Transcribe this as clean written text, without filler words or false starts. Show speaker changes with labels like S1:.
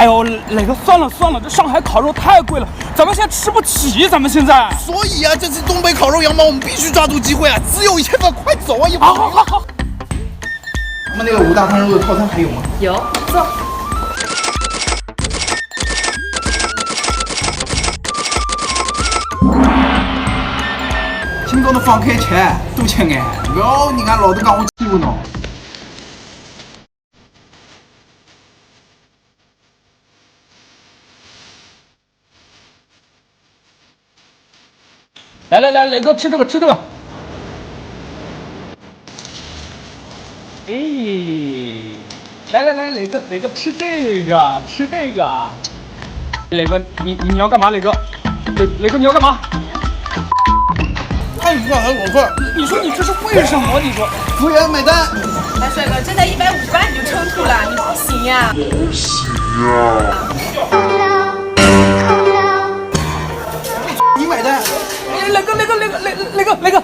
S1: 哎呦，那个算了算了，这上海烤肉太贵了，咱们现在吃不起，咱们现在。
S2: 所以啊，这次东北烤肉羊毛我们必须抓住机会啊！只有1000份，快走啊！
S1: 好。
S2: 我们那个5大汤肉的套餐还有吗？
S3: 有，走。
S2: 听到的放开吃，多吃眼，不要人家老头讲我欺负侬。
S1: 来，磊哥吃这个。哎，来，磊哥吃这个。磊哥，你要干嘛？磊哥你要干嘛？
S2: 看你饭还我饭，
S1: 你说你这是为什么？你说
S2: 服务员买单。
S3: 来，帅哥，这才150吧，你就抽吐了，你不行呀。
S2: 你买单。
S1: 磊哥，